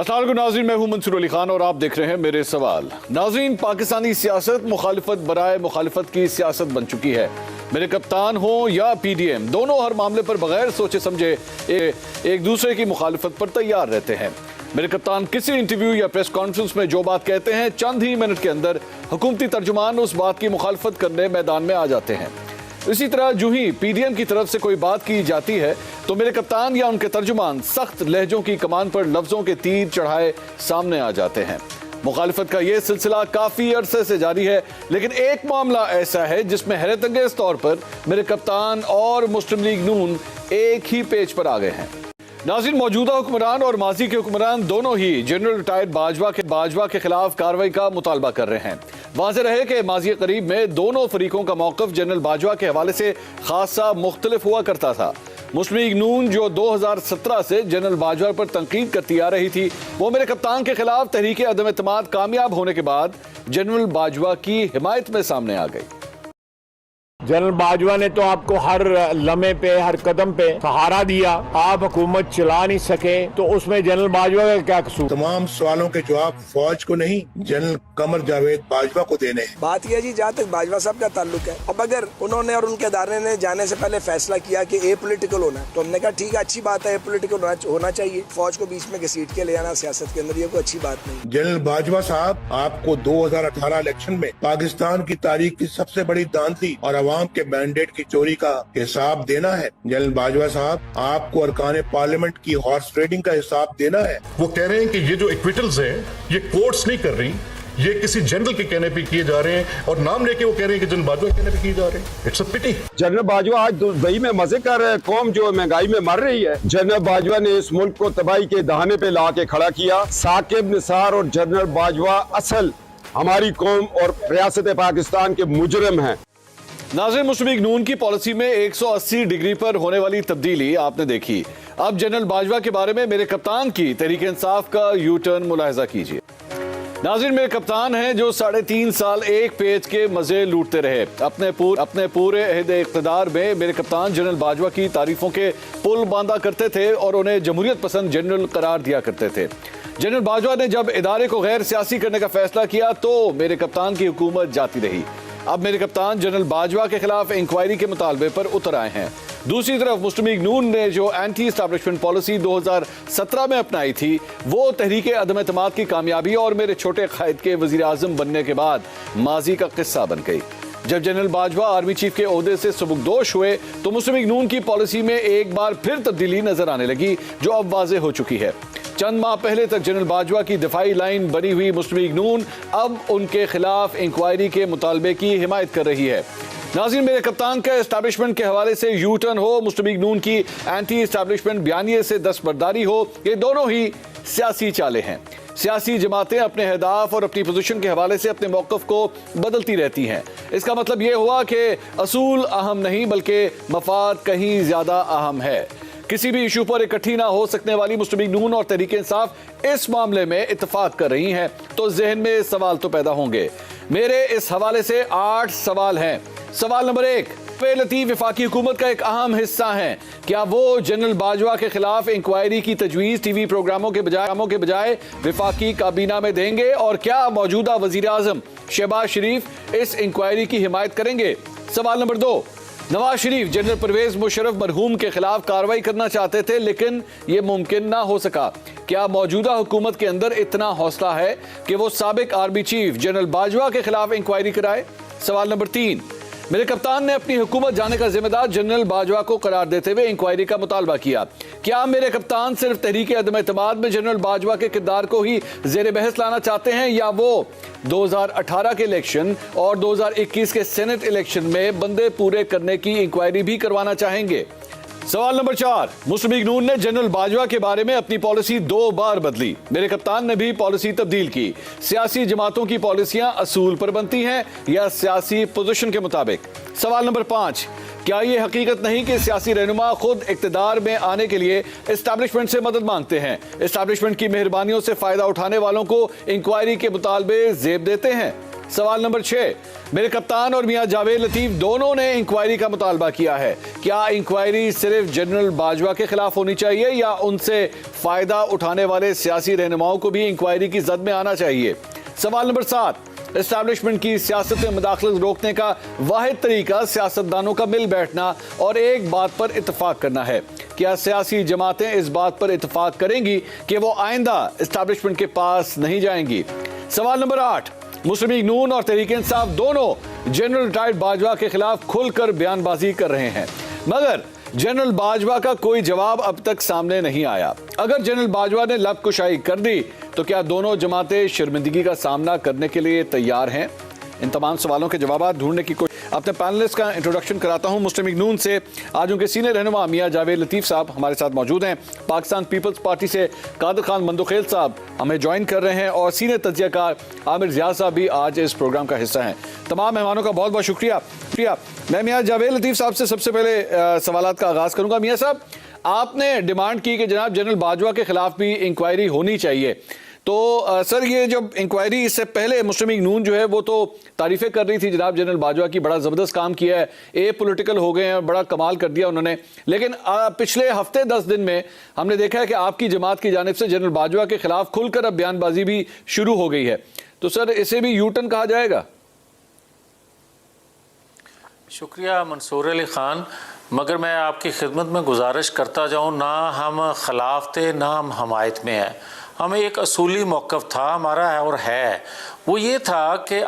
अस्सलाम वालेकुम नाज़रीन, मैं हूं मंसूर अली खान और आप देख रहे हैं मेरे सवाल। नाज़रीन, पाकिस्तानी सियासत मुखालिफत बराए मुखालिफत की सियासत बन चुकी है। मेरे कप्तान हो या PDM, दोनों हर मामले पर बगैर सोचे समझे एक दूसरे की मुखालिफत पर तैयार रहते हैं। मेरे कप्तान किसी इंटरव्यू या प्रेस कॉन्फ्रेंस में जो बात कहते हैं, चंद ही मिनट के अंदर हुकूमती तर्जुमान उस बात की मुखालिफत करने मैदान में आ जाते हैं। इसी तरह जो ही PDM की तरफ से कोई बात की जाती है तो मेरे कप्तान या उनके तर्जुमान सख्त लहजों की कमान पर लफ्जों के तीर चढ़ाए सामने आ जाते हैं। मुखालिफत का यह सिलसिला काफी अरसे से जारी है, लेकिन एक मामला ऐसा है जिसमें हैरत अंगेज तौर पर मेरे कप्तान और मुस्लिम लीग नून एक ही पेज पर आ गए हैं। नाज़रीन, मौजूदा हुक्मरान और माजी के हुक्मरान दोनों ही जनरल रिटायर्ड बाजवा के खिलाफ कार्रवाई का मुतालबा कर रहे हैं। वाज़ेह रहे कि माजी करीब में दोनों फरीकों का मौक़िफ़ जनरल बाजवा के हवाले से खासा मुख्तलिफ हुआ करता था। मुस्लिम लीग नून जो 2017 से जनरल बाजवा पर तनकीद करती आ रही थी, वो मेरे कप्तान के खिलाफ तहरीक अदम एतमाद कामयाब होने के बाद जनरल बाजवा की हिमायत में सामने आ गई। जनरल बाजवा ने तो आपको हर लम्हे पे हर कदम पे सहारा दिया, आप हुकूमत चला नहीं सके, तो उसमें जनरल बाजवा का क्या कसूर? तमाम सवालों के जवाब फौज को नहीं, जनरल कमर जावेद बाजवा को देने हैं। बात यह जी, जहाँ तक बाजवा साहब का ताल्लुक है, अब अगर उन्होंने और उनके अदारे ने जाने से पहले फैसला किया कि ए पॉलिटिकल होना है, तो हमने कहा ठीक है, अच्छी बात है, ए पॉलिटिकल होना चाहिए। फौज को बीच में घसीट के ले आना सियासत के अंदर, ये कोई अच्छी बात नहीं। जनरल बाजवा साहब, आपको 2018 इलेक्शन में पाकिस्तान की तारीख की सबसे बड़ी दांती और अवाम के मैंडेट की चोरी का हिसाब देना है। जनरल बाजवा साहब, आपको अरकान पार्लियामेंट की हॉर्स ट्रेडिंग का हिसाब देना है। वो कह रहे हैं कि ये जो एक्विटल्स हैं, ये कोर्ट्स नहीं कर रही, ये किसी जनरल के कहने पे किए जा रहे हैं, और नाम लेके वो कह रहे हैं कि जनरल बाजवा के कहने पे किए जा रहे हैं। It's a pity. General Bajwa आज दुबई में मजे कर रहे हैं, कौम जो महंगाई में मर रही है। जनरल बाजवा ने इस मुल्क को तबाही के दहाने पे ला के खड़ा किया। साकिब निसार और जनरल बाजवा असल हमारी कौम और रियासत पाकिस्तान के मुजरिम हैं। नाज़रीन, मुस्लिम लीग नून की पॉलिसी में 180 डिग्री पर होने वाली तब्दीली आपने देखी। अब जनरल बाजवा के बारे में मेरे कप्तान की तहरीक इंसाफ का यू टर्न मुलाहिजा कीजिए। नाज़रीन, मेरे कप्तान हैं जो 3.5 साल एक पेज के मजे लूटते रहे। अपने पूरे अहद इक़्तिदार में मेरे कप्तान जनरल बाजवा की तारीफों के पुल बांधा करते थे और उन्हें जमहूरियत पसंद जनरल करार दिया करते थे। जनरल बाजवा ने जब इदारे को गैर सियासी करने का फैसला किया तो मेरे कप्तान की हुकूमत जाती रही। अब मेरे कप्तान जनरल बाजवा के खिलाफ इंक्वायरी के मुतालबे पर उतर आए हैं। दूसरी तरफ मुस्लिम लीग नून ने जो एंटी एस्टैब्लिशमेंट पॉलिसी 2017 में अपनाई थी, वो तहरीक अदम एतमाद की कामयाबी और मेरे छोटे कायद के वजीर आजम बनने के बाद माजी का किस्सा बन गई। जब जनरल बाजवा आर्मी चीफ के ओहदे से सुबुकदोश हुए तो मुस्लिम लीग नून की पॉलिसी में एक बार फिर तब्दीली नजर आने लगी, जो अब वाज़ेह हो चुकी है। चंद माह पहले तक जनरल बाजवा की दिफाई लाइन बनी हुई मुस्लिम लीग नून अब उनके खिलाफ इंक्वायरी के मुतालबे की हिमायत कर रही है। नाज़रीन, मेरे कप्तान का एस्टैब्लिशमेंट के हवाले से यू टर्न हो, मुस्लिम लीग नून की एंटी एस्टैब्लिशमेंट बयानिए से दस्तबरदारी हो, ये दोनों ही सियासी चालें हैं। सियासी जमातें अपने अहदाफ और अपनी पोजीशन के हवाले से अपने मौक़िफ़ को बदलती रहती हैं। इसका मतलब ये हुआ कि असूल अहम नहीं बल्कि मफाद कहीं ज़्यादा अहम है। किसी भी इशू पर इकट्ठी ना हो सकने वाली मुस्लिम लीग नून और तहरीक इंसाफ इस मामले में इत्तफाक कर रही हैं, तो जहन में सवाल तो पैदा होंगे। मेरे इस हवाले से 8 सवाल हैं। सवाल नंबर 1, लतीफ वफाकी हुकूमत का एक अहम हिस्सा है। क्या वो जनरल बाजवा के खिलाफ इंक्वायरी की तजवीज़ टीवी प्रोग्रामों के बजाय वफाकी काबीना में देंगे, और क्या मौजूदा वजीर आजम शहबाज शरीफ इस इंक्वायरी की हिमायत करेंगे? सवाल नंबर 2, नवाज शरीफ जनरल परवेज मुशर्रफ मरहूम के खिलाफ कार्रवाई करना चाहते थे, लेकिन यह मुमकिन ना हो सका। क्या मौजूदा हुकूमत के अंदर इतना हौसला है कि वो साबिक आर्मी चीफ जनरल बाजवा के खिलाफ इंक्वायरी कराए? सवाल नंबर 3, मेरे कप्तान ने अपनी हुकूमत जाने का जिम्मेदार जनरल बाजवा को करार देते हुए इंक्वायरी का मुतालबा किया। क्या मेरे कप्तान सिर्फ तहरीक अदम एतमाद में जनरल बाजवा के किरदार को ही ज़ेर बहस लाना चाहते हैं, या वो 2018 के इलेक्शन और 2021 के सेनेट इलेक्शन में बंदे पूरे करने की इंक्वायरी भी करवाना चाहेंगे? सवाल नंबर 4, मुस्लिम लीग नून ने जनरल बाजवा के बारे में अपनी पॉलिसी 2 बार बदली। मेरे कप्तान ने भी पॉलिसी तब्दील की। सियासी जमातों की पॉलिसियां असूल पर बनती हैं या सियासी पोजीशन के मुताबिक? सवाल नंबर 5, क्या ये हकीकत नहीं कि सियासी रहनुमा खुद इक्तदार में आने के लिए एस्टैब्लिशमेंट से मदद मांगते हैं, एस्टैब्लिशमेंट की मेहरबानियों से फायदा उठाने वालों को इंक्वायरी के मुतालबे जेब देते हैं? सवाल नंबर 6, मेरे कप्तान और मियां जावेद लतीफ दोनों ने इंक्वायरी का मुतालबा किया है। क्या इंक्वायरी सिर्फ जनरल बाजवा के खिलाफ होनी चाहिए या उनसे फायदा उठाने वाले सियासी रहनुमाओं को भी इंक्वायरी की जद में आना चाहिए? सवाल नंबर 7, एस्टैब्लिशमेंट की सियासत में मुदाखलत रोकने का वाहिद तरीका सियासतदानों का मिल बैठना और एक बात पर इत्तेफाक करना है। क्या सियासी जमातें इस बात पर इत्तेफाक करेंगी कि वो आइंदा एस्टैब्लिशमेंट के पास नहीं जाएंगी? सवाल नंबर 8, मुस्लिम लीग नून और तहरीक इंसाफ दोनों जनरल रिटायर्ड बाजवा के खिलाफ खुलकर बयानबाजी कर रहे हैं, मगर जनरल बाजवा का कोई जवाब अब तक सामने नहीं आया। अगर जनरल बाजवा ने लब कुशाई कर दी तो क्या दोनों जमातें शर्मिंदगी का सामना करने के लिए तैयार हैं? इन तमाम सवालों के जवाब ढूंढने की कोशिश अपने पैनलिस्ट का इंट्रोडक्शन कराता हूं। मुस्लिम लीग नून से आज उनके सीनियर रहनुमा मियां जावेद लतीफ साहब हमारे साथ मौजूद हैं। पाकिस्तान पीपल्स पार्टी से कादर खान मंदोखेल साहब हमें ज्वाइन कर रहे हैं और सीनियर तज्जियाकार आमिर जियाद साहब भी आज इस प्रोग्राम का हिस्सा हैं। तमाम मेहमानों का बहुत बहुत शुक्रिया। मैं मियां जावेद लतीफ साहब से सबसे पहले सवालात का आगाज करूंगा। मियां साहब, आपने डिमांड की कि जनाब जनरल बाजवा के खिलाफ भी इंक्वायरी होनी चाहिए, तो सर ये जब इंक्वायरी इससे पहले मुस्लिम लीग नून जो है वो तो तारीफें कर रही थी जनाब जनरल बाजवा की, बड़ा ज़बरदस्त काम किया है, ए पॉलिटिकल हो गए हैं, बड़ा कमाल कर दिया उन्होंने, लेकिन पिछले हफ्ते 10 दिन में हमने देखा है कि आपकी जमात की जानिब से जनरल बाजवा के खिलाफ खुलकर अब बयानबाजी भी शुरू हो गई है, तो सर इसे भी यू टर्न कहा जाएगा? शुक्रिया मंसूर अली ख़ान, मगर मैं आपकी खिदमत में गुजारिश करता जाऊँ, ना हम खिलाफ थे ना हम हमायत में हैं। हमें एक असूली मौक़िफ़ था हमारा है और है, वो ये था कि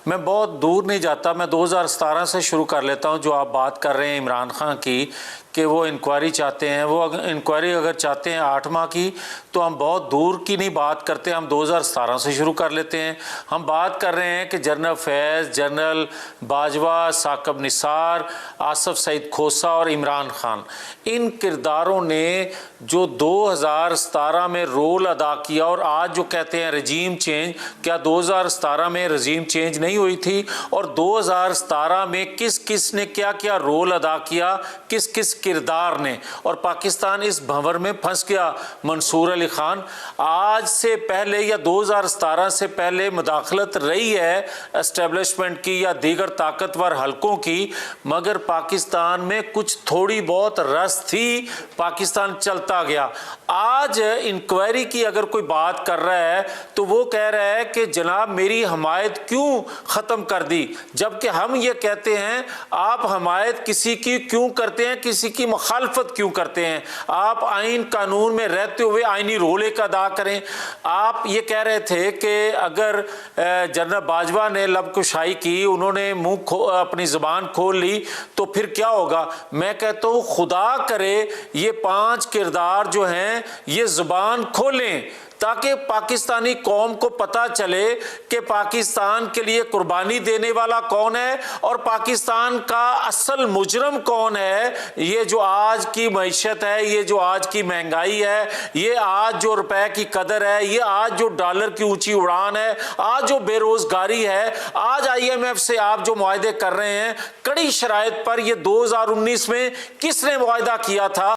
मैं बहुत दूर नहीं जाता, मैं 2017 से शुरू कर लेता हूँ। जो आप बात कर रहे हैं इमरान खान की कि वो इंक्वायरी चाहते हैं, वो इंक्वायरी अगर चाहते हैं 8 माह की, तो हम बहुत दूर की नहीं बात करते, हम 2017 से शुरू कर लेते हैं। हम बात कर रहे हैं कि जनरल फैज़, जनरल बाजवा, साकिब निसार, आसफ सईद खोसा और इमरान खान, इन किरदारों ने जो 2017 में रोल अदा किया, और आज जो कहते हैं रजीम चेंज, क्या 2017 में रजीम चेंज नहीं हुई थी? और 2017 में किस किस ने क्या क्या रोल अदा किया, किस किस किरदार ने, और पाकिस्तान इस भंवर में फंस गया। मंसूर अली खान, आज से पहले या 2017 से पहले मुदाखलत रही है एस्टेब्लिशमेंट की या दीगर ताकतवर हलकों की, मगर पाकिस्तान में कुछ थोड़ी बहुत रस थी, पाकिस्तान चलता गया। आज इंक्वायरी की अगर कोई बात कर रहा है तो वो कह रहा है कि जनाब मेरी हमायत क्यों ख़त्म कर दी, जबकि हम ये कहते हैं आप हमायत किसी की क्यों करते हैं, किसी की मुखालफत क्यों करते हैं? आप आइन कानून में रहते हुए आइनी रोल एक अदा करें। आप ये कह रहे थे कि अगर जनरल बाजवा ने लबकुशाई की, उन्होंने अपनी ज़ुबान खोल ली, तो फिर क्या होगा? मैं कहता हूँ खुदा करे ये 5 किरदार जो हैं ये ज़ुबान खोलें, ताकि पाकिस्तानी कौम को पता चले कि पाकिस्तान के लिए कुर्बानी देने वाला कौन है और पाकिस्तान का असल मुजरम कौन है। ये जो आज की मईशत है, ये जो आज की महंगाई है, ये आज जो रुपए की कदर है, ये आज जो डॉलर की ऊंची उड़ान है, आज जो बेरोजगारी है, आज IMF से आप जो मुआहदे कर रहे हैं कड़ी शराइत पर, ये 2019 में किसने मुआहदा किया था?